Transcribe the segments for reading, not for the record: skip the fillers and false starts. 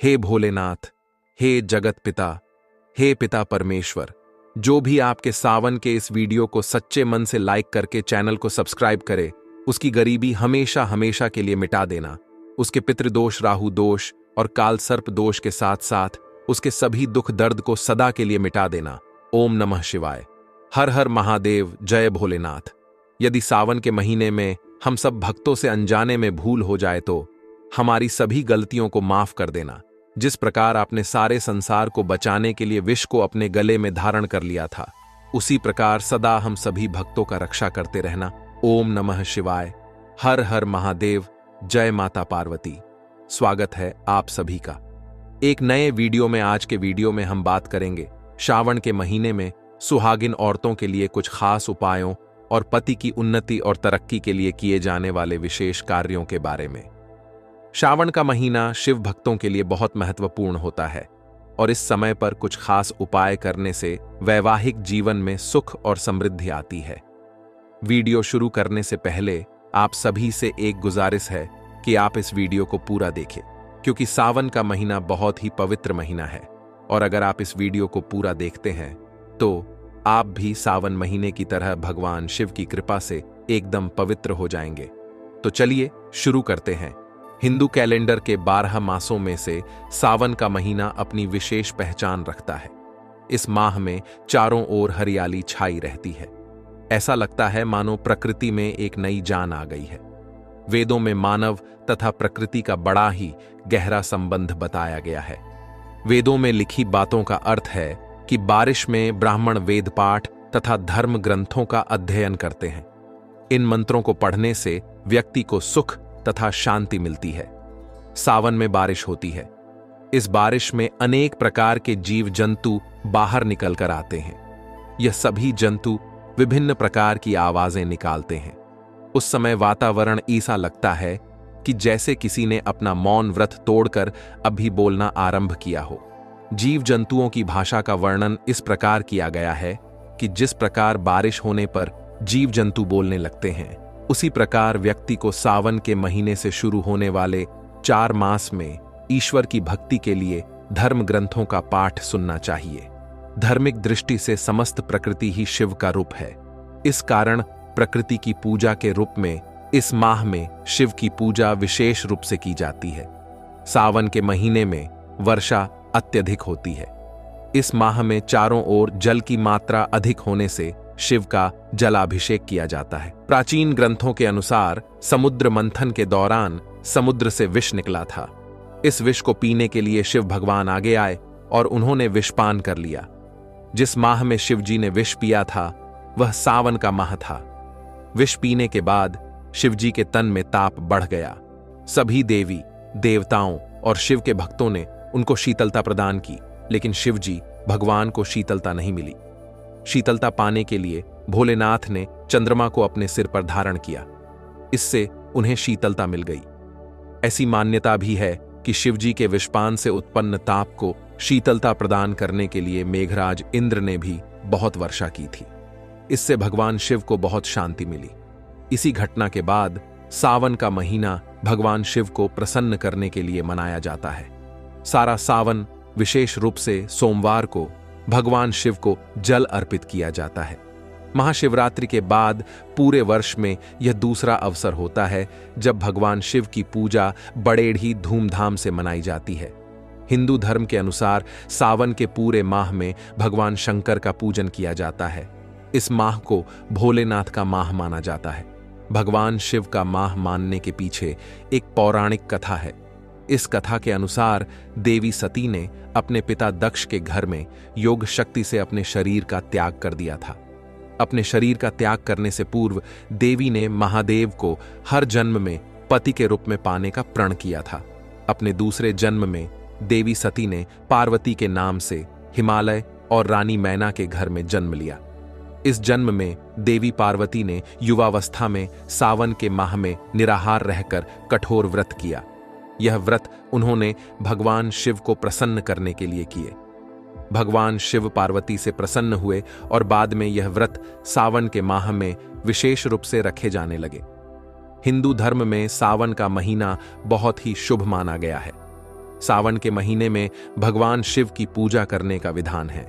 हे भोलेनाथ, हे जगत पिता, हे पिता परमेश्वर, जो भी आपके सावन के इस वीडियो को सच्चे मन से लाइक करके चैनल को सब्सक्राइब करे, उसकी गरीबी हमेशा हमेशा के लिए मिटा देना। उसके पितृदोष, राहु दोष और काल सर्प दोष के साथ साथ उसके सभी दुख दर्द को सदा के लिए मिटा देना। ओम नमः शिवाय। हर हर महादेव। जय भोलेनाथ। यदि सावन के महीने में हम सब भक्तों से अनजाने में भूल हो जाए तो हमारी सभी गलतियों को माफ कर देना। जिस प्रकार आपने सारे संसार को बचाने के लिए विष को अपने गले में धारण कर लिया था, उसी प्रकार सदा हम सभी भक्तों का रक्षा करते रहना। ओम नमः शिवाय। हर हर महादेव। जय माता पार्वती। स्वागत है आप सभी का एक नए वीडियो में। आज के वीडियो में हम बात करेंगे श्रावण के महीने में सुहागिन औरतों के लिए कुछ खास उपायों और पति की उन्नति और तरक्की के लिए किए जाने वाले विशेष कार्यों के बारे में। श्रावण का महीना शिव भक्तों के लिए बहुत महत्वपूर्ण होता है और इस समय पर कुछ खास उपाय करने से वैवाहिक जीवन में सुख और समृद्धि आती है। वीडियो शुरू करने से पहले आप सभी से एक गुजारिश है कि आप इस वीडियो को पूरा देखें, क्योंकि सावन का महीना बहुत ही पवित्र महीना है और अगर आप इस वीडियो को पूरा देखते हैं तो आप भी सावन महीने की तरह भगवान शिव की कृपा से एकदम पवित्र हो जाएंगे। तो चलिए शुरू करते हैं। हिंदू कैलेंडर के 12 मासों में से सावन का महीना अपनी विशेष पहचान रखता है। इस माह में चारों ओर हरियाली छाई रहती है। ऐसा लगता है मानो प्रकृति में एक नई जान आ गई है। वेदों में मानव तथा प्रकृति का बड़ा ही गहरा संबंध बताया गया है। वेदों में लिखी बातों का अर्थ है कि बारिश में ब्राह्मण वेद पाठ तथा धर्म ग्रंथों का अध्ययन करते हैं। इन मंत्रों को पढ़ने से व्यक्ति को सुख तथा शांति मिलती है। सावन में बारिश होती है। इस बारिश में अनेक प्रकार के जीव जंतु बाहर निकल कर आते हैं। यह सभी जंतु विभिन्न प्रकार की आवाजें निकालते हैं। उस समय वातावरण ऐसा लगता है कि जैसे किसी ने अपना मौन व्रत तोड़कर अभी बोलना आरंभ किया हो। जीव जंतुओं की भाषा का वर्णन इस प्रकार किया गया है कि जिस प्रकार बारिश होने पर जीव जंतु बोलने लगते हैं, उसी प्रकार व्यक्ति को सावन के महीने से शुरू होने वाले 4 मास में ईश्वर की भक्ति के लिए धर्म ग्रंथों का पाठ सुनना चाहिए। धार्मिक दृष्टि से समस्त प्रकृति ही शिव का रूप है। इस कारण प्रकृति की पूजा के रूप में इस माह में शिव की पूजा विशेष रूप से की जाती है। सावन के महीने में वर्षा अत्यधिक होती है। इस माह में चारों ओर जल की मात्रा अधिक होने से शिव का जलाभिषेक किया जाता है। प्राचीन ग्रंथों के अनुसार समुद्र मंथन के दौरान समुद्र से विष निकला था। इस विष को पीने के लिए शिव भगवान आगे आए और उन्होंने विषपान कर लिया। जिस माह में शिव जी ने विष पिया था वह सावन का माह था। विष पीने के बाद शिव जी के तन में ताप बढ़ गया। सभी देवी देवताओं और शिव के भक्तों ने उनको शीतलता प्रदान की, लेकिन शिव जी भगवान को शीतलता नहीं मिली। शीतलता पाने के लिए भोलेनाथ ने चंद्रमा को अपने सिर पर धारण किया। इससे उन्हें शीतलता मिल गई। ऐसी मान्यता भी है कि शिवजी के विषपान से उत्पन्न ताप को शीतलता प्रदान करने के लिए मेघराज इंद्र ने भी बहुत वर्षा की थी। इससे भगवान शिव को बहुत शांति मिली। इसी घटना के बाद सावन का महीना भगवान शिव को प्रसन्न करने के लिए मनाया जाता है। सारा सावन विशेष रूप से सोमवार को भगवान शिव को जल अर्पित किया जाता है। महाशिवरात्रि के बाद पूरे वर्ष में यह दूसरा अवसर होता है जब भगवान शिव की पूजा बड़े ही धूमधाम से मनाई जाती है। हिंदू धर्म के अनुसार सावन के पूरे माह में भगवान शंकर का पूजन किया जाता है। इस माह को भोलेनाथ का माह माना जाता है। भगवान शिव का माह मानने के पीछे एक पौराणिक कथा है। इस कथा के अनुसार देवी सती ने अपने पिता दक्ष के घर में योग शक्ति से अपने शरीर का त्याग कर दिया था। अपने शरीर का त्याग करने से पूर्व देवी ने महादेव को हर जन्म में पति के रूप में पाने का प्रण किया था। अपने दूसरे जन्म में देवी सती ने पार्वती के नाम से हिमालय और रानी मैना के घर में जन्म लिया। इस जन्म में देवी पार्वती ने युवावस्था में सावन के माह में निराहार रहकर कठोर व्रत किया। यह व्रत उन्होंने भगवान शिव को प्रसन्न करने के लिए किए। भगवान शिव पार्वती से प्रसन्न हुए और बाद में यह व्रत सावन के माह में विशेष रूप से रखे जाने लगे। हिंदू धर्म में सावन का महीना बहुत ही शुभ माना गया है। सावन के महीने में भगवान शिव की पूजा करने का विधान है।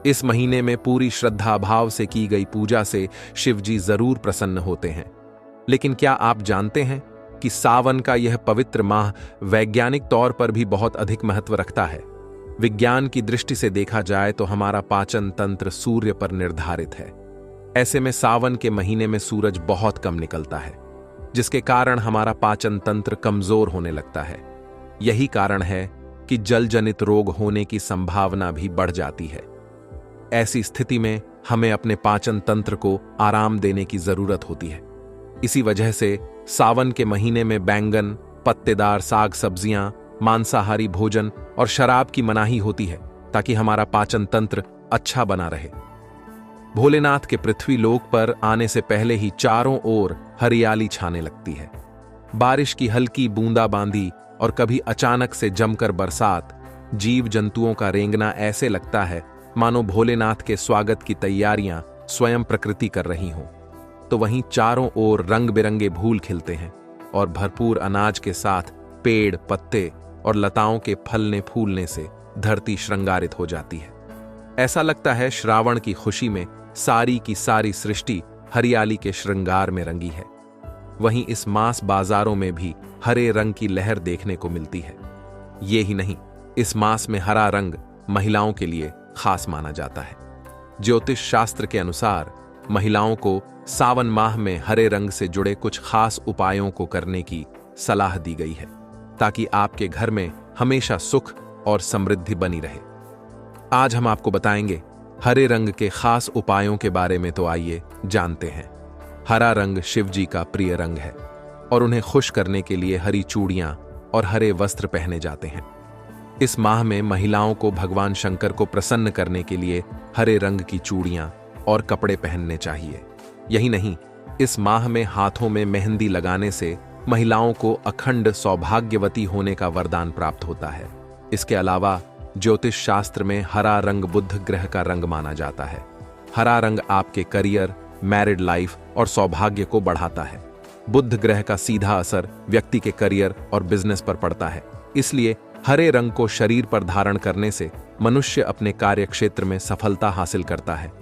इस महीने में पूरी श्रद्धा भाव से की गई पूजा से शिव जी जरूर प्रसन्न होते हैं। लेकिन क्या आप जानते हैं कि सावन का यह पवित्र माह वैज्ञानिक तौर पर भी बहुत अधिक महत्व रखता है। विज्ञान की दृष्टि से देखा जाए तो हमारा पाचन तंत्र सूर्य पर निर्धारित है। ऐसे में सावन के महीने में सूरज बहुत कम निकलता है, जिसके कारण हमारा पाचन तंत्र कमजोर होने लगता है। यही कारण है कि जल जनित रोग होने की संभावना भी बढ़ जाती है। ऐसी स्थिति में हमें अपने पाचन तंत्र को आराम देने की जरूरत होती है। इसी वजह से सावन के महीने में बैंगन, पत्तेदार साग सब्जियां, मांसाहारी भोजन और शराब की मनाही होती है, ताकि हमारा पाचन तंत्र अच्छा बना रहे। भोलेनाथ के पृथ्वी लोक पर आने से पहले ही चारों ओर हरियाली छाने लगती है। बारिश की हल्की बूंदाबांदी और कभी अचानक से जमकर बरसात, जीव जंतुओं का रेंगना ऐसे लगता है मानो भोलेनाथ के स्वागत की तैयारियां स्वयं प्रकृति कर रही हों। तो वहीं चारों ओर रंग बिरंगे फूल खिलते हैं और भरपूर अनाज के साथ पेड़, पत्ते और लताओं के फलने फूलने से धरती श्रृंगारित हो जाती है। ऐसा लगता है श्रावण की खुशी में सारी की सारी सृष्टि हरियाली के श्रृंगार में रंगी है। वहीं इस मास बाजारों में भी हरे रंग की लहर देखने को मिलती है। ये ही नहीं, इस मास में हरा रंग महिलाओं के लिए खास माना जाता है। ज्योतिष शास्त्र के अनुसार महिलाओं को सावन माह में हरे रंग से जुड़े कुछ खास उपायों को करने की सलाह दी गई है, ताकि आपके घर में हमेशा सुख और समृद्धि बनी रहे। आज हम आपको बताएंगे हरे रंग के खास उपायों के बारे में। तो आइए जानते हैं। हरा रंग शिव जी का प्रिय रंग है और उन्हें खुश करने के लिए हरी चूड़ियां और हरे वस्त्र पहने जाते हैं। इस माह में महिलाओं को भगवान शंकर को प्रसन्न करने के लिए हरे रंग की चूड़ियां और कपड़े पहनने चाहिए। यही नहीं, इस माह में हाथों में मेहंदी लगाने से महिलाओं को अखंड सौभाग्यवती होने का वरदान प्राप्त होता है। इसके अलावा ज्योतिष शास्त्र में हरा रंग बुध ग्रह का रंग माना जाता है। हरा रंग आपके करियर, मैरिड लाइफ और सौभाग्य को बढ़ाता है। बुध ग्रह का सीधा असर व्यक्ति के करियर और बिजनेस पर पड़ता है। इसलिए हरे रंग को शरीर पर धारण करने से मनुष्य अपने कार्य क्षेत्र में सफलता हासिल करता है।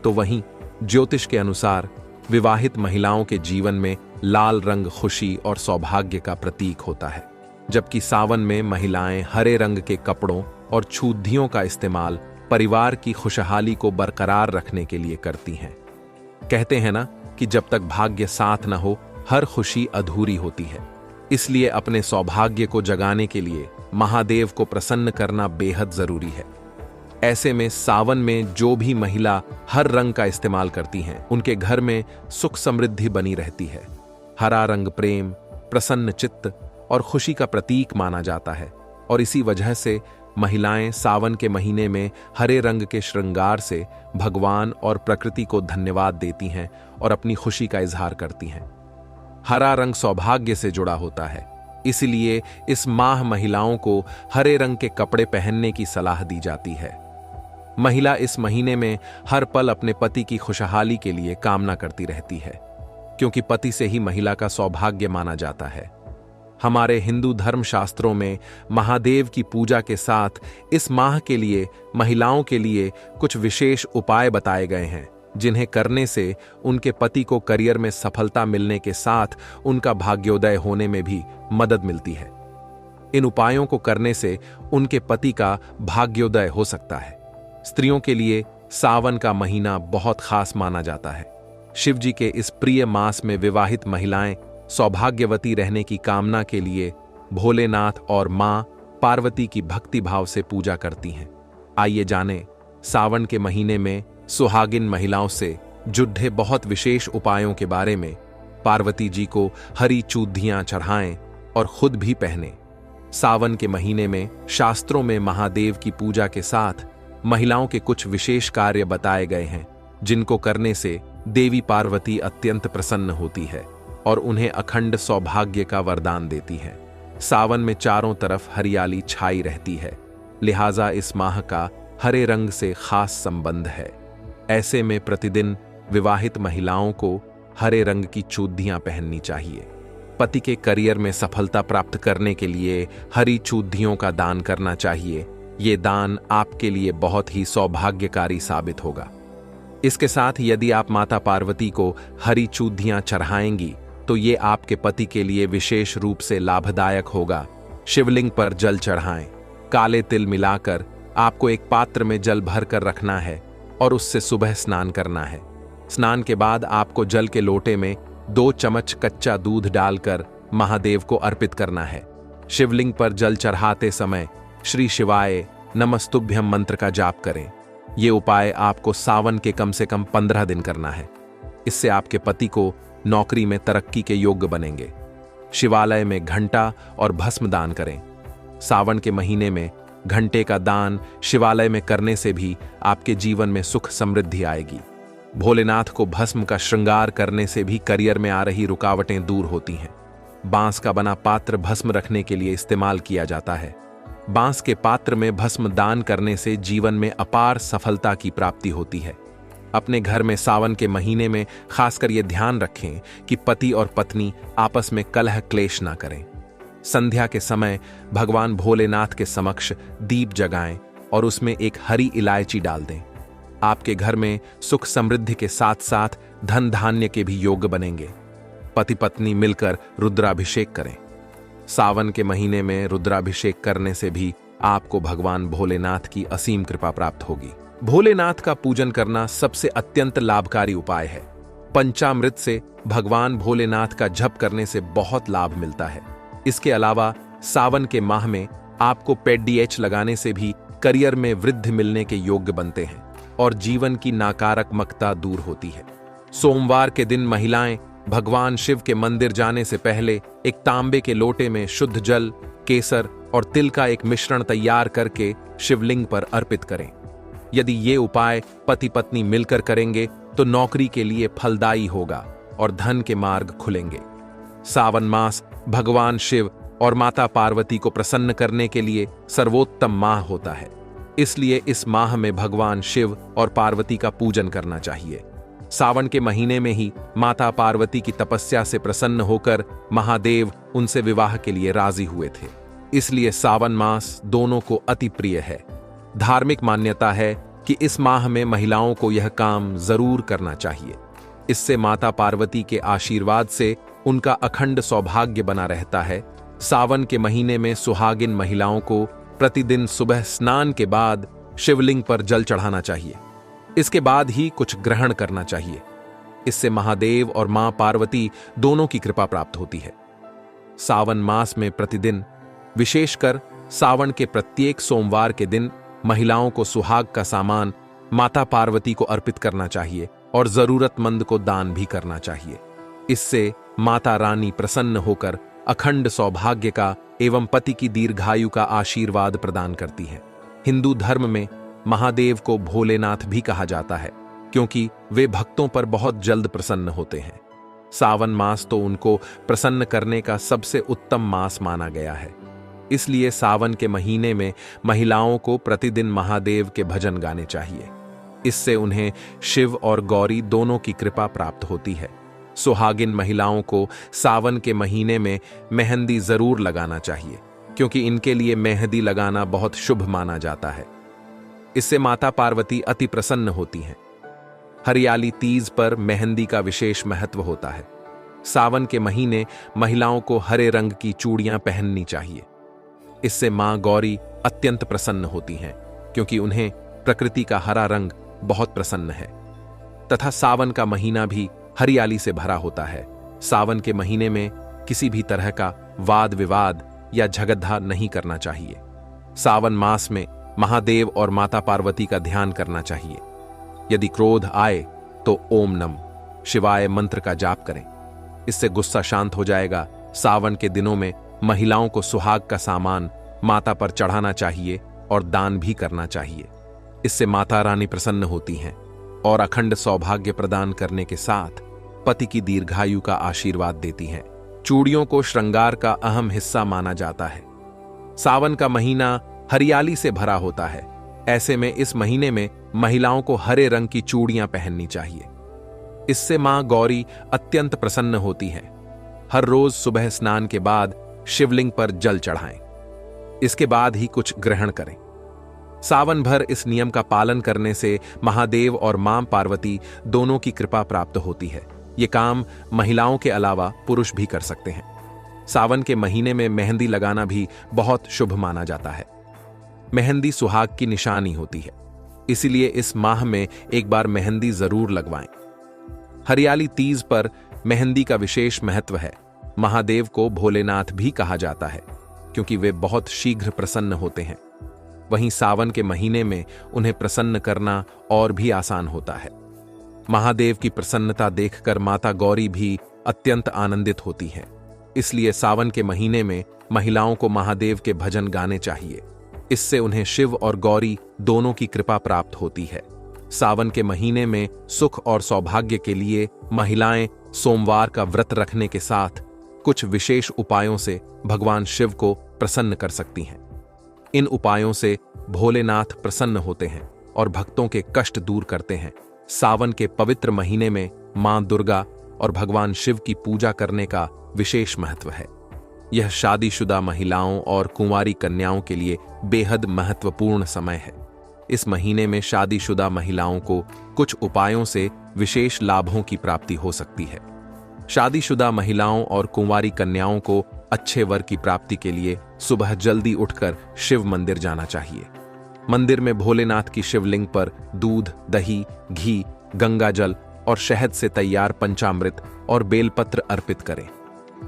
तो वहीं ज्योतिष के अनुसार विवाहित महिलाओं के जीवन में लाल रंग खुशी और सौभाग्य का प्रतीक होता है, जबकि सावन में महिलाएं हरे रंग के कपड़ों और छूधियों का इस्तेमाल परिवार की खुशहाली को बरकरार रखने के लिए करती हैं। कहते हैं ना कि जब तक भाग्य साथ न हो, हर खुशी अधूरी होती है। इसलिए अपने सौभाग्य को जगाने के लिए महादेव को प्रसन्न करना बेहद जरूरी है। ऐसे में सावन में जो भी महिला हर रंग का इस्तेमाल करती हैं, उनके घर में सुख समृद्धि बनी रहती है। हरा रंग प्रेम, प्रसन्न चित्त और खुशी का प्रतीक माना जाता है और इसी वजह से महिलाएं सावन के महीने में हरे रंग के श्रृंगार से भगवान और प्रकृति को धन्यवाद देती हैं और अपनी खुशी का इजहार करती हैं। हरा रंग सौभाग्य से जुड़ा होता है, इसलिए इस माह महिलाओं को हरे रंग के कपड़े पहनने की सलाह दी जाती है। महिला इस महीने में हर पल अपने पति की खुशहाली के लिए कामना करती रहती है, क्योंकि पति से ही महिला का सौभाग्य माना जाता है। हमारे हिंदू धर्म शास्त्रों में महादेव की पूजा के साथ इस माह के लिए महिलाओं के लिए कुछ विशेष उपाय बताए गए हैं, जिन्हें करने से उनके पति को करियर में सफलता मिलने के साथ उनका भाग्योदय होने में भी मदद मिलती है। इन उपायों को करने से उनके पति का भाग्योदय हो सकता है। स्त्रियों के लिए सावन का महीना बहुत खास माना जाता है। शिव जी के इस प्रिय मास में विवाहित महिलाएं सौभाग्यवती रहने की कामना के लिए भोलेनाथ और मां पार्वती की भक्ति भाव से पूजा करती हैं। आइए जानें सावन के महीने में सुहागिन महिलाओं से जुड़े बहुत विशेष उपायों के बारे में। पार्वती जी को हरी चूधियां चढ़ाएं और खुद भी पहने। सावन के महीने में शास्त्रों में महादेव की पूजा के साथ महिलाओं के कुछ विशेष कार्य बताए गए हैं, जिनको करने से देवी पार्वती अत्यंत प्रसन्न होती है और उन्हें अखंड सौभाग्य का वरदान देती है। सावन में चारों तरफ हरियाली छाई रहती है, लिहाजा इस माह का हरे रंग से खास संबंध है। ऐसे में प्रतिदिन विवाहित महिलाओं को हरे रंग की चूधियां पहननी चाहिए। पति के करियर में सफलता प्राप्त करने के लिए हरी चूधियों का दान करना चाहिए। ये दान आपके लिए बहुत ही सौभाग्यकारी साबित होगा। इसके साथ यदि आप माता पार्वती को हरी चूधियां चढ़ाएंगी तो ये आपके पति के लिए विशेष रूप से लाभदायक होगा। शिवलिंग पर जल चढ़ाएं। काले तिल मिलाकर आपको एक पात्र में जल भर कर रखना है और उससे सुबह स्नान करना है। स्नान के बाद आपको जल के लोटे में 2 चम्मच कच्चा दूध डालकर महादेव को अर्पित करना है। शिवलिंग पर जल चढ़ाते समय श्री शिवाय नमस्तुभ्यम मंत्र का जाप करें। ये उपाय आपको सावन के कम से कम 15 दिन करना है। इससे आपके पति को नौकरी में तरक्की के योग्य बनेंगे। शिवालय में घंटा और भस्म दान करें। सावन के महीने में घंटे का दान शिवालय में करने से भी आपके जीवन में सुख समृद्धि आएगी। भोलेनाथ को भस्म का श्रृंगार करने से भी करियर में आ रही रुकावटें दूर होती हैं। बांस का बना पात्र भस्म रखने के लिए इस्तेमाल किया जाता है। बांस के पात्र में भस्म दान करने से जीवन में अपार सफलता की प्राप्ति होती है। अपने घर में सावन के महीने में खासकर ये ध्यान रखें कि पति और पत्नी आपस में कलह क्लेश ना करें। संध्या के समय भगवान भोलेनाथ के समक्ष दीप जगाएं और उसमें एक हरी इलायची डाल दें। आपके घर में सुख समृद्धि के साथ साथ धन धान्य के भी योग बनेंगे। पति पत्नी मिलकर रुद्राभिषेक करें। सावन के महीने में रुद्राभिषेक करने से भी आपको भगवान भोलेनाथ की असीम कृपा प्राप्त होगी। भोलेनाथ का पूजन करना सबसे अत्यंत लाभकारी उपाय है। पंचामृत से भगवान भोलेनाथ का जप करने से बहुत लाभ मिलता है। इसके अलावा सावन के माह में आपको पेडीएच लगाने से भी करियर में वृद्धि मिलने के योग्य बनते हैं और जीवन की नकारात्मकता दूर होती है। सोमवार के दिन महिलाएं भगवान शिव के मंदिर जाने से पहले एक तांबे के लोटे में शुद्ध जल, केसर और तिल का एक मिश्रण तैयार करके शिवलिंग पर अर्पित करें। यदि ये उपाय पति पत्नी मिलकर करेंगे तो नौकरी के लिए फलदायी होगा और धन के मार्ग खुलेंगे। सावन मास भगवान शिव और माता पार्वती को प्रसन्न करने के लिए सर्वोत्तम माह होता है। इसलिए इस माह में भगवान शिव और पार्वती का पूजन करना चाहिए। सावन के महीने में ही माता पार्वती की तपस्या से प्रसन्न होकर महादेव उनसे विवाह के लिए राजी हुए थे। इसलिए सावन मास दोनों को अति प्रिय है। धार्मिक मान्यता है कि इस माह में महिलाओं को यह काम जरूर करना चाहिए। इससे माता पार्वती के आशीर्वाद से उनका अखंड सौभाग्य बना रहता है। सावन के महीने में सुहागिन महिलाओं को प्रतिदिन सुबह स्नान के बाद शिवलिंग पर जल चढ़ाना चाहिए। इसके बाद ही कुछ ग्रहण करना चाहिए। इससे महादेव और मां पार्वती दोनों की कृपा प्राप्त होती है। सावन मास में प्रतिदिन, विशेषकर सावन के प्रत्येक सोमवार के दिन, महिलाओं को सुहाग का सामान माता पार्वती को अर्पित करना चाहिए और जरूरतमंद को दान भी करना चाहिए। इससे माता रानी प्रसन्न होकर अखंड सौभाग्य का एवं पति की दीर्घायु का आशीर्वाद प्रदान करती है। हिंदू धर्म में महादेव को भोलेनाथ भी कहा जाता है क्योंकि वे भक्तों पर बहुत जल्द प्रसन्न होते हैं। सावन मास तो उनको प्रसन्न करने का सबसे उत्तम मास माना गया है। इसलिए सावन के महीने में महिलाओं को प्रतिदिन महादेव के भजन गाने चाहिए। इससे उन्हें शिव और गौरी दोनों की कृपा प्राप्त होती है। सुहागिन महिलाओं को सावन के महीने में मेहंदी जरूर लगाना चाहिए क्योंकि इनके लिए मेहंदी लगाना बहुत शुभ माना जाता है। इससे माता पार्वती अति प्रसन्न होती हैं। हरियाली तीज पर मेहंदी का विशेष महत्व होता है। सावन के महीने महिलाओं को हरे रंग की चूड़ियां पहननी चाहिए। इससे मां गौरी अत्यंत प्रसन्न होती हैं क्योंकि उन्हें प्रकृति का हरा रंग बहुत प्रसन्न है तथा सावन का महीना भी हरियाली से भरा होता है। सावन के महीने में किसी भी तरह का वाद विवाद या झगड़ा नहीं करना चाहिए। सावन मास में महादेव और माता पार्वती का ध्यान करना चाहिए। यदि क्रोध आए तो ओम नम शिवाय मंत्र का जाप करें। इससे गुस्सा शांत हो जाएगा। सावन के दिनों में महिलाओं को सुहाग का सामान माता पर चढ़ाना चाहिए और दान भी करना चाहिए। इससे माता रानी प्रसन्न होती हैं और अखंड सौभाग्य प्रदान करने के साथ पति की दीर्घायु का आशीर्वाद देती हैं। चूड़ियों को श्रृंगार का अहम हिस्सा माना जाता है। सावन का महीना हरियाली से भरा होता है। ऐसे में इस महीने में महिलाओं को हरे रंग की चूड़ियां पहननी चाहिए। इससे मां गौरी अत्यंत प्रसन्न होती हैं। हर रोज सुबह स्नान के बाद शिवलिंग पर जल चढ़ाएं। इसके बाद ही कुछ ग्रहण करें। सावन भर इस नियम का पालन करने से महादेव और मां पार्वती दोनों की कृपा प्राप्त होती है। ये काम महिलाओं के अलावा पुरुष भी कर सकते हैं। सावन के महीने में मेहंदी लगाना भी बहुत शुभ माना जाता है। मेहंदी सुहाग की निशानी होती है, इसीलिए इस माह में एक बार मेहंदी जरूर लगवाएं। हरियाली तीज पर मेहंदी का विशेष महत्व है। महादेव को भोलेनाथ भी कहा जाता है, क्योंकि वे बहुत शीघ्र प्रसन्न होते हैं। वहीं सावन के महीने में उन्हें प्रसन्न करना और भी आसान होता है। महादेव की प्रसन्नता देखकर माता गौरी भी अत्यंत आनंदित होती हैं। इसलिए सावन के महीने में महिलाओं को महादेव के भजन गाने चाहिए। इससे उन्हें शिव और गौरी दोनों की कृपा प्राप्त होती है। सावन के महीने में सुख और सौभाग्य के लिए महिलाएं सोमवार का व्रत रखने के साथ कुछ विशेष उपायों से भगवान शिव को प्रसन्न कर सकती हैं। इन उपायों से भोलेनाथ प्रसन्न होते हैं और भक्तों के कष्ट दूर करते हैं। सावन के पवित्र महीने में मां दुर्गा और भगवान शिव की पूजा करने का विशेष महत्व है। यह शादीशुदा महिलाओं और कुंवारी कन्याओं के लिए बेहद महत्वपूर्ण समय है। इस महीने में शादीशुदा महिलाओं को कुछ उपायों से विशेष लाभों की प्राप्ति हो सकती है। शादीशुदा महिलाओं और कुंवारी कन्याओं को अच्छे वर की प्राप्ति के लिए सुबह जल्दी उठकर शिव मंदिर जाना चाहिए। मंदिर में भोलेनाथ की शिवलिंग पर दूध, दही, घी, गंगा जल और शहद से तैयार पंचामृत और बेलपत्र अर्पित करें।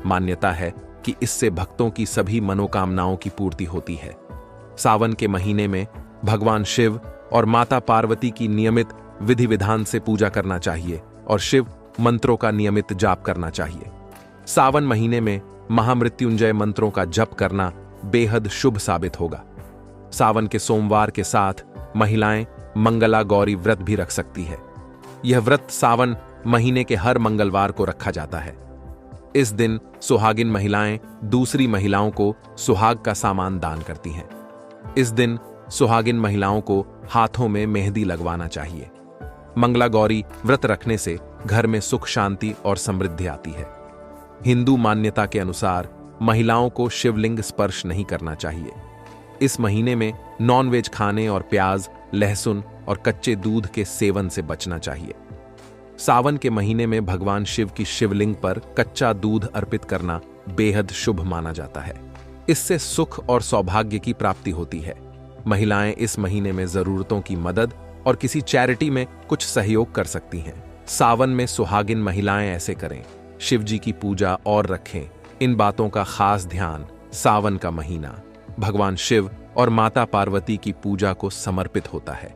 मान्यता है कि इससे भक्तों की सभी मनोकामनाओं की पूर्ति होती है। सावन के महीने में भगवान शिव और माता पार्वती की नियमित विधि विधान से पूजा करना चाहिए और शिव मंत्रों का नियमित जाप करना चाहिए। सावन महीने में महामृत्युंजय मंत्रों का जप करना बेहद शुभ साबित होगा। सावन के सोमवार के साथ महिलाएं मंगला गौरी व्रत भी रख सकती है। यह व्रत सावन महीने के हर मंगलवार को रखा जाता है। इस दिन सुहागिन महिलाएं दूसरी महिलाओं को सुहाग का सामान दान करती हैं। इस दिन सुहागिन महिलाओं को हाथों में मेहंदी लगवाना चाहिए। मंगला गौरी व्रत रखने से घर में सुख, शांति और समृद्धि आती है। हिंदू मान्यता के अनुसार महिलाओं को शिवलिंग स्पर्श नहीं करना चाहिए। इस महीने में नॉनवेज खाने और प्याज, लहसुन और कच्चे दूध के सेवन से बचना चाहिए। सावन के महीने में भगवान शिव की शिवलिंग पर कच्चा दूध अर्पित करना बेहद शुभ माना जाता है। इससे सुख और सौभाग्य की प्राप्ति होती है। महिलाएं इस महीने में जरूरतों की मदद और किसी चैरिटी में कुछ सहयोग कर सकती हैं। सावन में सुहागिन महिलाएं ऐसे करें, शिव जी की पूजा और रखें। इन बातों का खास ध्यान सावन का महीना भगवान शिव और माता पार्वती की पूजा को समर्पित होता है।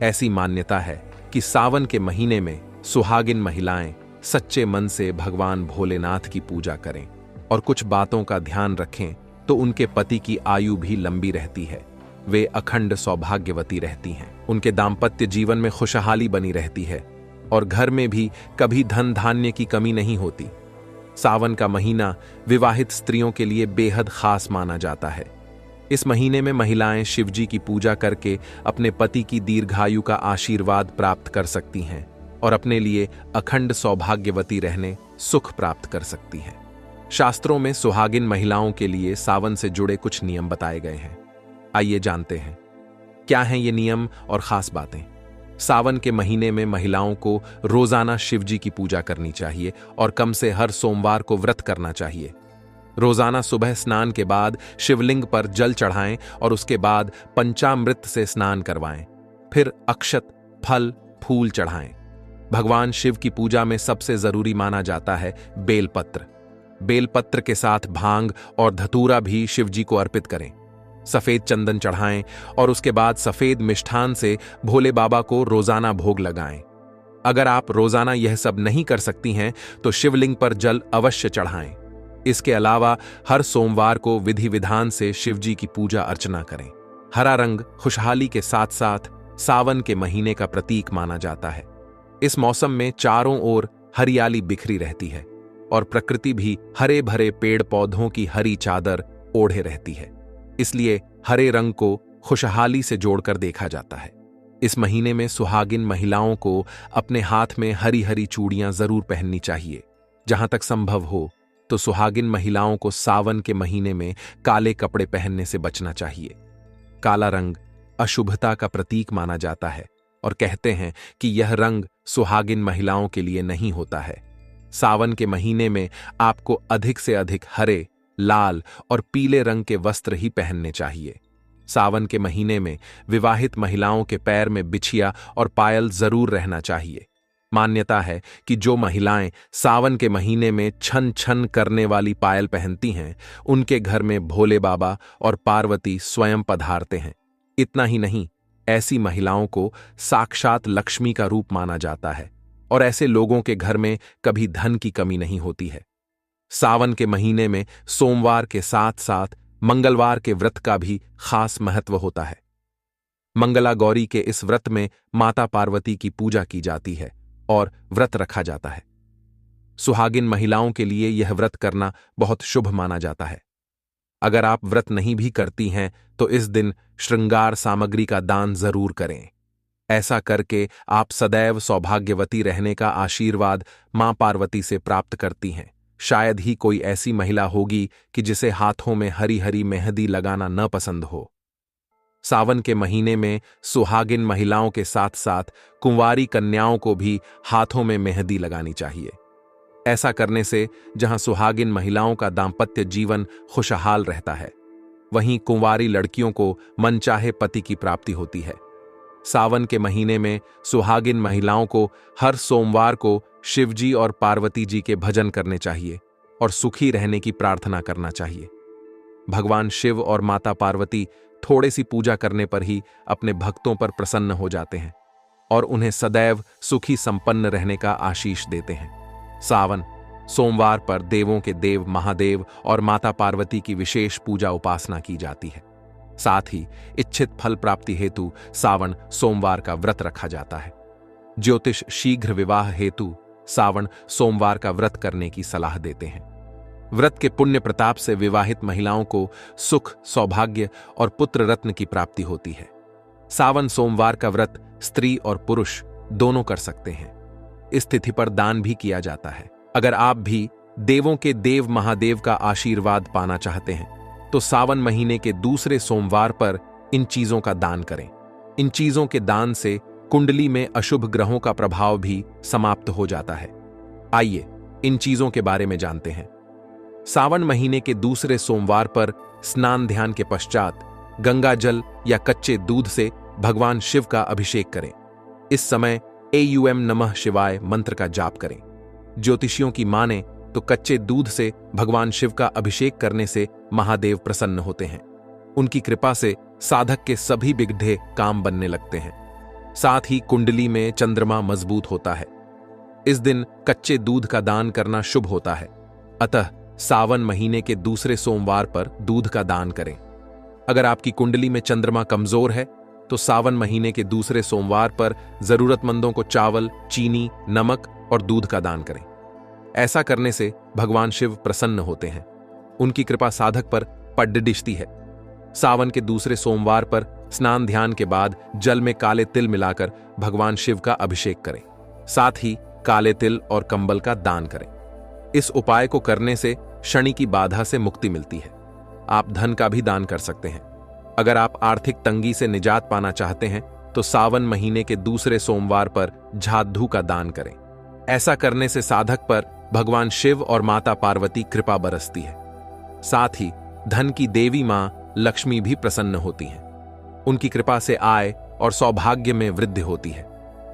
ऐसी मान्यता है कि सावन के महीने में सुहागिन महिलाएं सच्चे मन से भगवान भोलेनाथ की पूजा करें और कुछ बातों का ध्यान रखें तो उनके पति की आयु भी लंबी रहती है। वे अखंड सौभाग्यवती रहती हैं। उनके दाम्पत्य जीवन में खुशहाली बनी रहती है और घर में भी कभी धन धान्य की कमी नहीं होती। सावन का महीना विवाहित स्त्रियों के लिए बेहद खास माना जाता है। इस महीने में महिलाएं शिव जी की पूजा करके अपने पति की दीर्घायु का आशीर्वाद प्राप्त कर सकती हैं और अपने लिए अखंड सौभाग्यवती रहने सुख प्राप्त कर सकती हैं। शास्त्रों में सुहागिन महिलाओं के लिए सावन से जुड़े कुछ नियम बताए गए हैं। आइए जानते हैं क्या हैं ये नियम और खास बातें। सावन के महीने में महिलाओं को रोजाना शिव जी की पूजा करनी चाहिए और कम से हर सोमवार को व्रत करना चाहिए। रोजाना सुबह स्नान के बाद शिवलिंग पर जल चढ़ाएं और उसके बाद पंचामृत से स्नान करवाएं। फिर अक्षत, फल, फूल चढ़ाएं। भगवान शिव की पूजा में सबसे जरूरी माना जाता है बेलपत्र। बेलपत्र के साथ भांग और धतूरा भी शिव जी को अर्पित करें। सफेद चंदन चढ़ाएं और उसके बाद सफेद मिष्ठान से भोले बाबा को रोजाना भोग लगाएं। अगर आप रोजाना यह सब नहीं कर सकती हैं तो शिवलिंग पर जल अवश्य चढ़ाएं। इसके अलावा हर सोमवार को विधि विधान से शिव जी की पूजा अर्चना करें। हरा रंग खुशहाली के साथ साथ सावन के महीने का प्रतीक माना जाता है। इस मौसम में चारों ओर हरियाली बिखरी रहती है और प्रकृति भी हरे भरे पेड़ पौधों की हरी चादर ओढ़े रहती है। इसलिए हरे रंग को खुशहाली से जोड़कर देखा जाता है। इस महीने में सुहागिन महिलाओं को अपने हाथ में हरी हरी चूड़ियां जरूर पहननी चाहिए। जहां तक संभव हो तो सुहागिन महिलाओं को सावन के महीने में काले कपड़े पहनने से बचना चाहिए। काला रंग अशुभता का प्रतीक माना जाता है और कहते हैं कि यह रंग सुहागिन महिलाओं के लिए नहीं होता है। सावन के महीने में आपको अधिक से अधिक हरे, लाल और पीले रंग के वस्त्र ही पहनने चाहिए। सावन के महीने में विवाहित महिलाओं के पैर में बिछिया और पायल जरूर रहना चाहिए। मान्यता है कि जो महिलाएं सावन के महीने में छन छन करने वाली पायल पहनती हैं, उनके घर में भोले बाबा और पार्वती स्वयं पधारते हैं। इतना ही नहीं, ऐसी महिलाओं को साक्षात लक्ष्मी का रूप माना जाता है और ऐसे लोगों के घर में कभी धन की कमी नहीं होती है। सावन के महीने में सोमवार के साथ साथ मंगलवार के व्रत का भी खास महत्व होता है। मंगला गौरी के इस व्रत में माता पार्वती की पूजा की जाती है और व्रत रखा जाता है। सुहागिन महिलाओं के लिए यह व्रत करना बहुत शुभ माना जाता है। अगर आप व्रत नहीं भी करती हैं तो इस दिन श्रृंगार सामग्री का दान जरूर करें। ऐसा करके आप सदैव सौभाग्यवती रहने का आशीर्वाद मां पार्वती से प्राप्त करती हैं। शायद ही कोई ऐसी महिला होगी कि जिसे हाथों में हरी हरी मेहंदी लगाना न पसंद हो। सावन के महीने में सुहागिन महिलाओं के साथ साथ कुंवारी कन्याओं को भी हाथों में मेहंदी लगानी चाहिए। ऐसा करने से जहां सुहागिन महिलाओं का दाम्पत्य जीवन खुशहाल रहता है, वहीं कुंवारी लड़कियों को मनचाहे पति की प्राप्ति होती है। सावन के महीने में सुहागिन महिलाओं को हर सोमवार को शिवजी और पार्वती जी के भजन करने चाहिए और सुखी रहने की प्रार्थना करना चाहिए। भगवान शिव और माता पार्वती थोड़ी सी पूजा करने पर ही अपने भक्तों पर प्रसन्न हो जाते हैं और उन्हें सदैव सुखी संपन्न रहने का आशीष देते हैं। सावन सोमवार पर देवों के देव महादेव और माता पार्वती की विशेष पूजा उपासना की जाती है। साथ ही इच्छित फल प्राप्ति हेतु सावन सोमवार का व्रत रखा जाता है। ज्योतिष शीघ्र विवाह हेतु सावन सोमवार का व्रत करने की सलाह देते हैं। व्रत के पुण्य प्रताप से विवाहित महिलाओं को सुख, सौभाग्य और पुत्र रत्न की प्राप्ति होती है। सावन सोमवार का व्रत स्त्री और पुरुष दोनों कर सकते हैं। इस तिथि पर दान भी किया जाता है। अगर आप भी देवों के देव महादेव का आशीर्वाद पाना चाहते हैं तो सावन महीने के दूसरे सोमवार पर इन चीजों का दान करें। इन चीजों के दान से कुंडली में अशुभ ग्रहों का प्रभाव भी समाप्त हो जाता है। आइए इन चीजों के बारे में जानते हैं। सावन महीने के दूसरे सोमवार पर स्नान ध्यान के पश्चात गंगा जल या कच्चे दूध से भगवान शिव का अभिषेक करें। इस समय एयूएम नमः शिवाय मंत्र का जाप करें। ज्योतिषियों की माने तो कच्चे दूध से भगवान शिव का अभिषेक करने से महादेव प्रसन्न होते हैं। उनकी कृपा से साधक के सभी बिगड़े काम बनने लगते हैं। साथ ही कुंडली में चंद्रमा मजबूत होता है। इस दिन कच्चे दूध का दान करना शुभ होता है। अतः सावन महीने के दूसरे सोमवार पर दूध का दान करें। अगर आपकी कुंडली में चंद्रमा कमजोर है तो सावन महीने के दूसरे सोमवार पर जरूरतमंदों को चावल, चीनी, नमक और दूध का दान करें। ऐसा करने से भगवान शिव प्रसन्न होते हैं। उनकी कृपा साधक पर पड्डिश्ती है। सावन के दूसरे सोमवार पर स्नान ध्यान के बाद जल में काले तिल मिलाकर भगवान शिव का अभिषेक करें। साथ ही काले तिल और कंबल का दान करें। इस उपाय को करने से शनि की बाधा से मुक्ति मिलती है। आप धन का भी दान कर सकते हैं। अगर आप आर्थिक तंगी से निजात पाना चाहते हैं तो सावन महीने के दूसरे सोमवार पर झाद्धू का दान करें। ऐसा करने से साधक पर भगवान शिव और माता पार्वती कृपा बरसती है। साथ ही धन की देवी मां लक्ष्मी भी प्रसन्न होती हैं। उनकी कृपा से आय और सौभाग्य में वृद्धि होती है।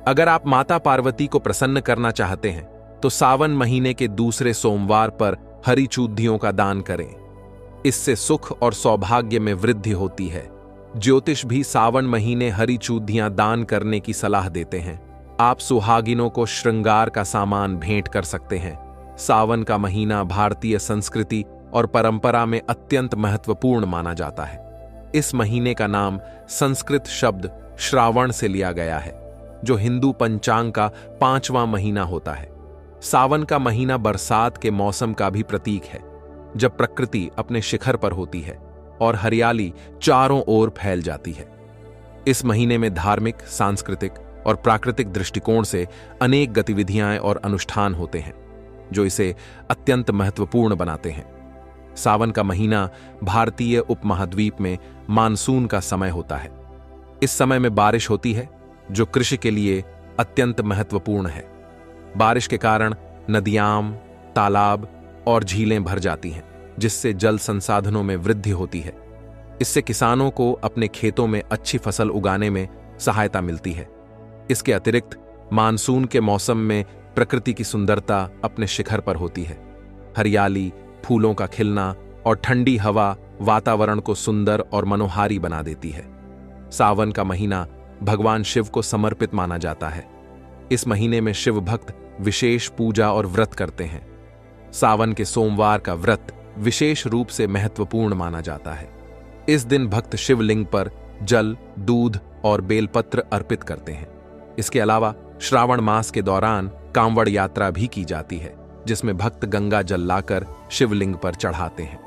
अगर आप माता पार्वती को प्रसन्न करना चाहते हैं तो सावन महीने के दूसरे सोमवार पर हरी चूधियों का दान करें। इससे सुख और सौभाग्य में वृद्धि होती है। ज्योतिष भी सावन महीने हरी चूधियां दान करने की सलाह देते हैं। आप सुहागिनों को श्रृंगार का सामान भेंट कर सकते हैं। सावन का महीना भारतीय संस्कृति और परंपरा में अत्यंत महत्वपूर्ण माना जाता है। इस महीने का नाम संस्कृत शब्द श्रावण से लिया गया है, जो हिंदू पंचांग का 5वां महीना होता है। सावन का महीना बरसात के मौसम का भी प्रतीक है, जब प्रकृति अपने शिखर पर होती है और हरियाली चारों ओर फैल जाती है। इस महीने में धार्मिक, सांस्कृतिक और प्राकृतिक दृष्टिकोण से अनेक गतिविधियां और अनुष्ठान होते हैं। जो इसे अत्यंत महत्वपूर्ण बनाते हैं। सावन का महीना भारतीय उपमहाद्वीप में मानसून का समय होता है। इस समय में बारिश होती है, जो कृषि के लिए अत्यंत महत्वपूर्ण है। बारिश के कारण नदियां, तालाब और झीलें भर जाती हैं, जिससे जल संसाधनों में वृद्धि होती है। इससे किसानों को अपने खेतों में अच्छी फसल उगाने में सहायता मिलती है। इसके अतिरिक्त मानसून के मौसम में प्रकृति की सुंदरता अपने शिखर पर होती है। हरियाली, फूलों का खिलना और ठंडी हवा वातावरण को सुंदर और मनोहारी बना देती है। सावन का महीना भगवान शिव को समर्पित माना जाता है। इस महीने में शिव भक्त विशेष पूजा और व्रत करते हैं। सावन के सोमवार का व्रत विशेष रूप से महत्वपूर्ण माना जाता है। इस दिन भक्त शिवलिंग पर जल, दूध और बेलपत्र अर्पित करते हैं। इसके अलावा श्रावण मास के दौरान कांवड़ यात्रा भी की जाती है, जिसमें भक्त गंगा जल लाकर शिवलिंग पर चढ़ाते हैं।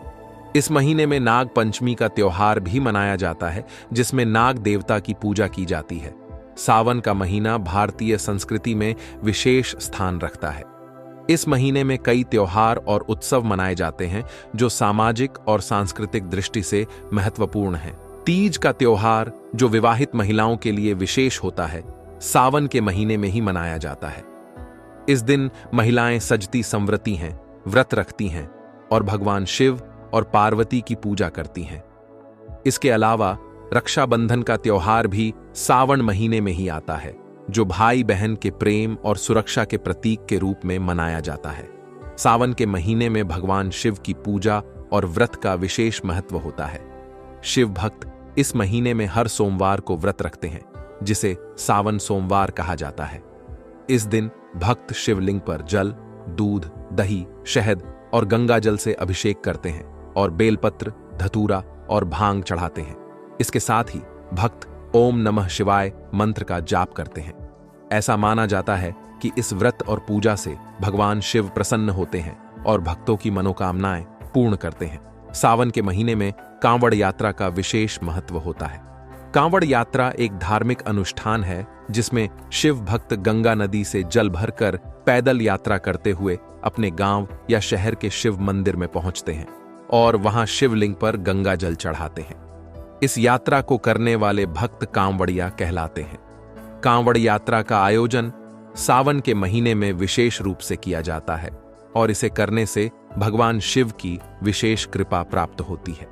इस महीने में नाग पंचमी का त्योहार भी मनाया जाता है, जिसमें नाग देवता की पूजा की जाती है। सावन का महीना भारतीय संस्कृति में विशेष स्थान रखता है। इस महीने में कई त्योहार और उत्सव मनाए जाते हैं, जो सामाजिक और सांस्कृतिक दृष्टि से महत्वपूर्ण हैं। तीज का त्योहार, जो विवाहित महिलाओं के लिए विशेष होता है, सावन के महीने में ही मनाया जाता है। इस दिन महिलाएं सजती संवरती हैं, व्रत रखती हैं और भगवान शिव और पार्वती की पूजा करती हैं। इसके अलावा रक्षाबंधन का त्योहार भी सावन महीने में ही आता है, जो भाई बहन के प्रेम और सुरक्षा के प्रतीक के रूप में मनाया जाता है। सावन के महीने में भगवान शिव की पूजा और व्रत का विशेष महत्व होता है। शिव भक्त इस महीने में हर सोमवार को व्रत रखते हैं, जिसे सावन सोमवार कहा जाता है। इस दिन भक्त शिवलिंग पर जल, दूध, दही, शहद और गंगा जल से अभिषेक करते हैं और बेलपत्र, धतूरा और भांग चढ़ाते हैं। इसके साथ ही भक्त ओम नमः शिवाय मंत्र का जाप करते हैं। ऐसा माना जाता है कि इस व्रत और पूजा से भगवान शिव प्रसन्न होते हैं और भक्तों की मनोकामनाएं पूर्ण करते हैं। सावन के महीने में कांवड़ यात्रा का विशेष महत्व होता है। कांवड़ यात्रा एक धार्मिक अनुष्ठान है, जिसमें शिव भक्त गंगा नदी से जल भरकर पैदल यात्रा करते हुए अपने गांव या शहर के शिव मंदिर में पहुंचते हैं और वहां शिवलिंग पर गंगा जल चढ़ाते हैं। इस यात्रा को करने वाले भक्त कांवड़िया कहलाते हैं। कांवड़ यात्रा का आयोजन सावन के महीने में विशेष रूप से किया जाता है और इसे करने से भगवान शिव की विशेष कृपा प्राप्त होती है।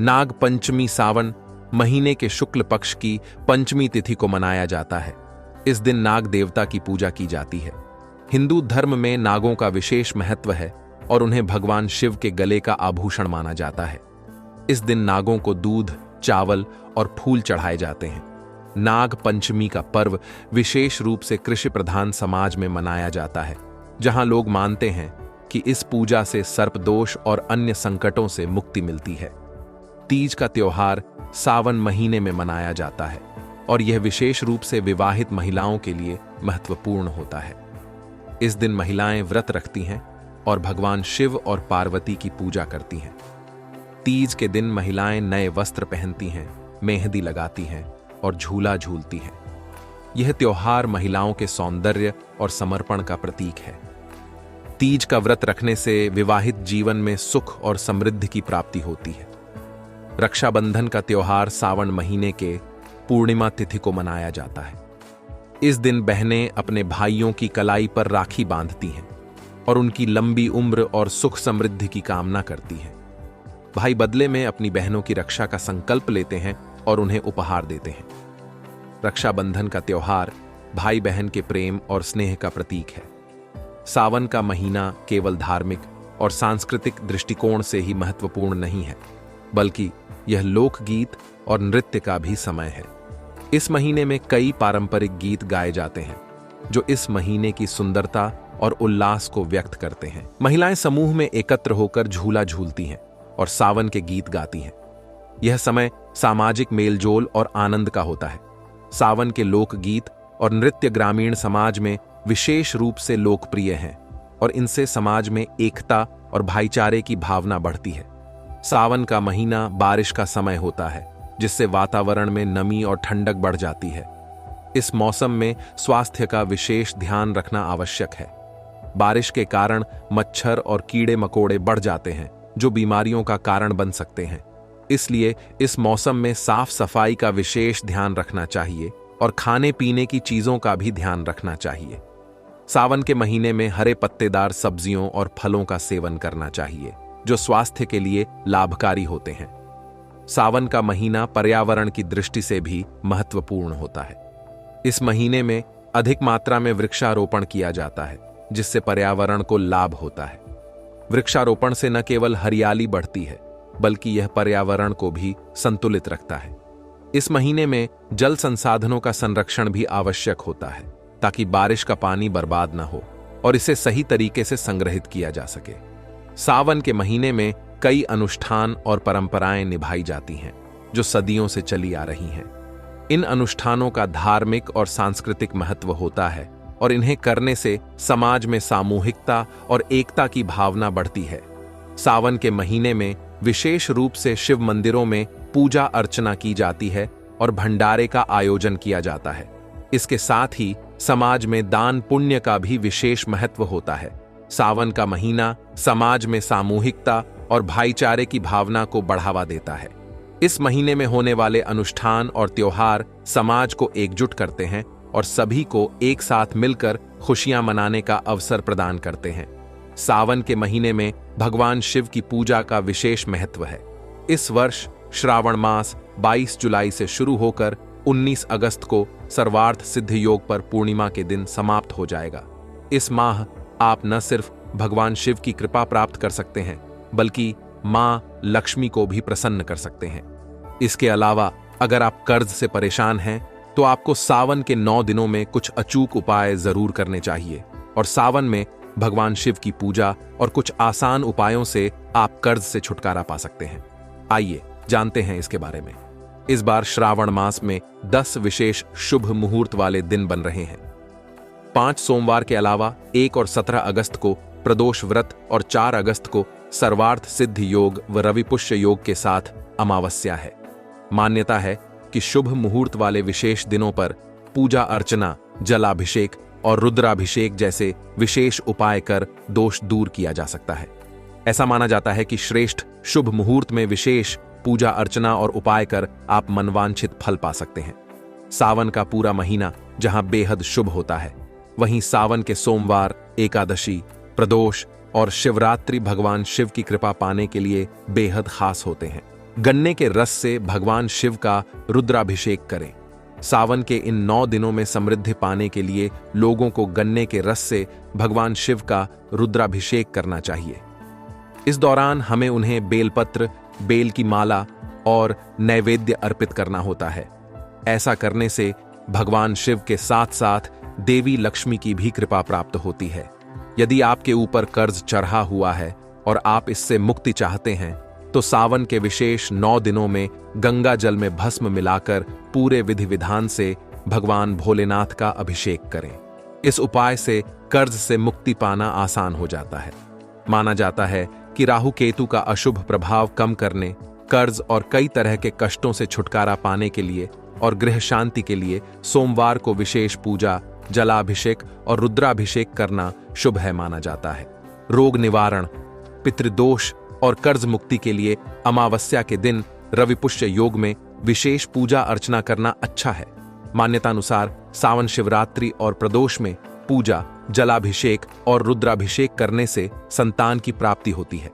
नाग पंचमी सावन महीने के शुक्ल पक्ष की पंचमी तिथि को मनाया जाता है। इस दिन नाग देवता की पूजा की जाती है। हिंदू धर्म में नागों का विशेष महत्व है और उन्हें भगवान शिव के गले का आभूषण माना जाता है। इस दिन नागों को दूध, चावल और फूल चढ़ाए जाते हैं। नाग पंचमी का पर्व विशेष रूप से कृषि प्रधान समाज में मनाया जाता है, जहां लोग मानते हैं कि इस पूजा से सर्पदोष और अन्य संकटों से मुक्ति मिलती है। तीज का त्योहार सावन महीने में मनाया जाता है और यह विशेष रूप से विवाहित महिलाओं के लिए महत्वपूर्ण होता है। इस दिन महिलाएं व्रत रखती हैं और भगवान शिव और पार्वती की पूजा करती हैं। तीज के दिन महिलाएं नए वस्त्र पहनती हैं, मेहंदी लगाती हैं और झूला झूलती हैं। यह त्योहार महिलाओं के सौंदर्य और समर्पण का प्रतीक है। तीज का व्रत रखने से विवाहित जीवन में सुख और समृद्धि की प्राप्ति होती है। रक्षाबंधन का त्योहार सावन महीने के पूर्णिमा तिथि को मनाया जाता है। इस दिन बहनें अपने भाइयों की कलाई पर राखी बांधती हैं और उनकी लंबी उम्र और सुख समृद्धि की कामना करती हैं। भाई बदले में अपनी बहनों की रक्षा का संकल्प लेते हैं और उन्हें उपहार देते हैं। रक्षाबंधन का त्योहार भाई बहन के प्रेम और स्नेह का प्रतीक है। सावन का महीना केवल धार्मिक और सांस्कृतिक दृष्टिकोण से ही महत्वपूर्ण नहीं है, बल्कि यह लोकगीत और नृत्य का भी समय है। इस महीने में कई पारंपरिक गीत गाए जाते हैं, जो इस महीने की सुंदरता और उल्लास को व्यक्त करते हैं। महिलाएं समूह में एकत्र होकर झूला झूलती हैं और सावन के गीत गाती हैं। यह समय सामाजिक मेलजोल और आनंद का होता है। सावन के लोकगीत और नृत्य ग्रामीण समाज में विशेष रूप से लोकप्रिय हैं और इनसे समाज में एकता और भाईचारे की भावना बढ़ती है। सावन का महीना बारिश का समय होता है, जिससे वातावरण में नमी और ठंडक बढ़ जाती है। इस मौसम में स्वास्थ्य का विशेष ध्यान रखना आवश्यक है। बारिश के कारण मच्छर और कीड़े मकोड़े बढ़ जाते हैं जो बीमारियों का कारण बन सकते हैं। इसलिए इस मौसम में साफ सफाई का विशेष ध्यान रखना चाहिए और खाने पीने की चीजों का भी ध्यान रखना चाहिए। सावन के महीने में हरे पत्तेदार सब्जियों और फलों का सेवन करना चाहिए जो स्वास्थ्य के लिए लाभकारी होते हैं। सावन का महीना पर्यावरण की दृष्टि से भी महत्वपूर्ण होता है। इस महीने में अधिक मात्रा में वृक्षारोपण किया जाता है जिससे पर्यावरण को लाभ होता है। वृक्षारोपण से न केवल हरियाली बढ़ती है बल्कि यह पर्यावरण को भी संतुलित रखता है। इस महीने में जल संसाधनों का संरक्षण भी आवश्यक होता है ताकि बारिश का पानी बर्बाद न हो और इसे सही तरीके से संग्रहित किया जा सके। सावन के महीने में कई अनुष्ठान और परंपराएं निभाई जाती हैं जो सदियों से चली आ रही हैं। इन अनुष्ठानों का धार्मिक और सांस्कृतिक महत्व होता है और इन्हें करने से समाज में सामूहिकता और एकता की भावना बढ़ती है। सावन के महीने में विशेष रूप से शिव मंदिरों में पूजा अर्चना की जाती है और भंडारे का आयोजन किया जाता है। इसके साथ ही समाज में दान पुण्य का भी विशेष महत्व होता है। सावन का महीना समाज में सामूहिकता और भाईचारे की भावना को बढ़ावा देता है। इस महीने में होने वाले अनुष्ठान और त्योहार समाज को एकजुट करते हैं और सभी को एक साथ मिलकर खुशियां मनाने का अवसर प्रदान करते हैं। सावन के महीने में भगवान शिव की पूजा का विशेष महत्व है। इस वर्ष श्रावण मास 22 जुलाई से शुरू होकर 19 अगस्त को सर्वार्थ सिद्ध योग पर पूर्णिमा के दिन समाप्त हो जाएगा। इस माह आप न सिर्फ भगवान शिव की कृपा प्राप्त कर सकते हैं बल्कि मां लक्ष्मी को भी प्रसन्न कर सकते हैं। इसके अलावा अगर आप कर्ज से परेशान हैं तो आपको सावन के 9 दिनों में कुछ अचूक उपाय जरूर करने चाहिए और सावन में भगवान शिव की पूजा और कुछ आसान उपायों से आप कर्ज से छुटकारा पा सकते हैं। आइए जानते हैं इसके बारे में। इस बार श्रावण मास में 10 विशेष शुभ मुहूर्त वाले दिन बन रहे हैं। 5 सोमवार के अलावा 1 और 17 अगस्त को प्रदोष व्रत और 4 अगस्त को सर्वार्थ सिद्ध योग व रविपुष्य योग के साथ अमावस्या है। मान्यता है कि शुभ मुहूर्त वाले विशेष दिनों पर पूजा अर्चना, जलाभिषेक और रुद्राभिषेक जैसे विशेष उपाय कर दोष दूर किया जा सकता है। ऐसा माना जाता है कि श्रेष्ठ शुभ मुहूर्त में विशेष पूजा अर्चना और उपाय कर आप मनवांछित फल पा सकते हैं। सावन का पूरा महीना जहां बेहद शुभ होता है, वहीं सावन के सोमवार, एकादशी, प्रदोष और शिवरात्रि भगवान शिव की कृपा पाने के लिए बेहद खास होते हैं। गन्ने के रस से भगवान शिव का रुद्राभिषेक करें। सावन के इन 9 दिनों में समृद्धि पाने के लिए लोगों को गन्ने के रस से भगवान शिव का रुद्राभिषेक करना चाहिए। इस दौरान हमें उन्हें बेलपत्र, बेल की माला और नैवेद्य अर्पित करना होता है। ऐसा करने से भगवान शिव के साथ साथ देवी लक्ष्मी की भी कृपा प्राप्त होती है। यदि आपके ऊपर कर्ज चढ़ा हुआ है और आप इससे मुक्ति चाहते हैं तो सावन के विशेष 9 दिनों में गंगा जल में भस्म मिलाकर पूरे विधि विधान से भगवान भोलेनाथ का अभिषेक करें। इस उपाय से कर्ज से मुक्ति पाना आसान हो जाता है। माना जाता है कि राहु केतु का अशुभ प्रभाव कम करने, कर्ज और कई तरह के कष्टों से छुटकारा पाने के लिए और गृह शांति के लिए सोमवार को विशेष पूजा, जलाभिषेक और रुद्राभिषेक करना शुभ है माना जाता है। रोग निवारण, पितृदोष और कर्ज मुक्ति के लिए अमावस्या के दिन रविपुष्य योग में विशेष पूजा अर्चना करना अच्छा है। मान्यतानुसार सावन शिवरात्रि और प्रदोष में पूजा, जलाभिषेक और रुद्राभिषेक करने से संतान की प्राप्ति होती है।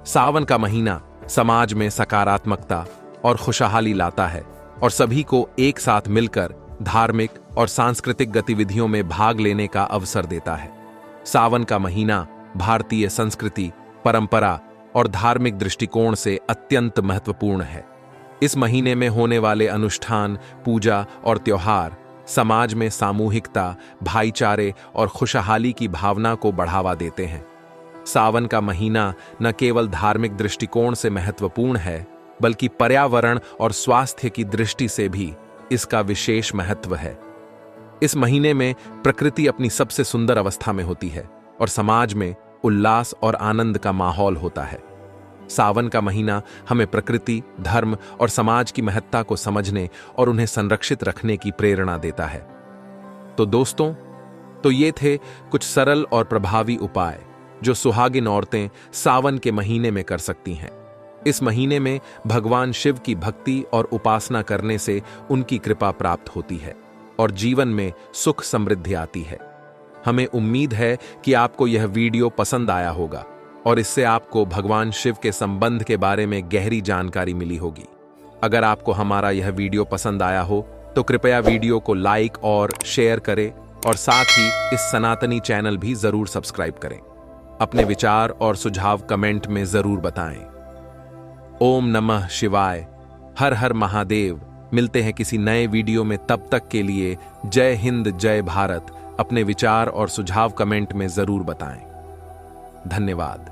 सावन का महीना समाज में सकारात्मकता और खुशहाली लाता है और सभी को एक साथ मिलकर धार्मिक और सांस्कृतिक गतिविधियों में भाग लेने का अवसर देता है। सावन का महीना भारतीय संस्कृति, परंपरा और धार्मिक दृष्टिकोण से अत्यंत महत्वपूर्ण है। इस महीने में होने वाले अनुष्ठान, पूजा और त्योहार समाज में सामूहिकता, भाईचारे और खुशहाली की भावना को बढ़ावा देते हैं। सावन का महीना न केवल धार्मिक दृष्टिकोण से महत्वपूर्ण है बल्कि पर्यावरण और स्वास्थ्य की दृष्टि से भी इसका विशेष महत्व है। इस महीने में प्रकृति अपनी सबसे सुंदर अवस्था में होती है और समाज में उल्लास और आनंद का माहौल होता है। सावन का महीना हमें प्रकृति, धर्म और समाज की महत्ता को समझने और उन्हें संरक्षित रखने की प्रेरणा देता है। तो दोस्तों, तो ये थे कुछ सरल और प्रभावी उपाय जो सुहागिन औरतें सावन के महीने में कर सकती हैं। इस महीने में भगवान शिव की भक्ति और उपासना करने से उनकी कृपा प्राप्त होती है और जीवन में सुख समृद्धि आती है। हमें उम्मीद है कि आपको यह वीडियो पसंद आया होगा और इससे आपको भगवान शिव के संबंध के बारे में गहरी जानकारी मिली होगी। अगर आपको हमारा यह वीडियो पसंद आया हो तो कृपया वीडियो को लाइक और शेयर करें और साथ ही इस सनातनी चैनल भी जरूर सब्सक्राइब करें। अपने विचार और सुझाव कमेंट में जरूर बताएं। ओम नमः शिवाय। हर हर महादेव। मिलते हैं किसी नए वीडियो में, तब तक के लिए जय हिंद जय भारत। अपने विचार और सुझाव कमेंट में जरूर बताएं। धन्यवाद।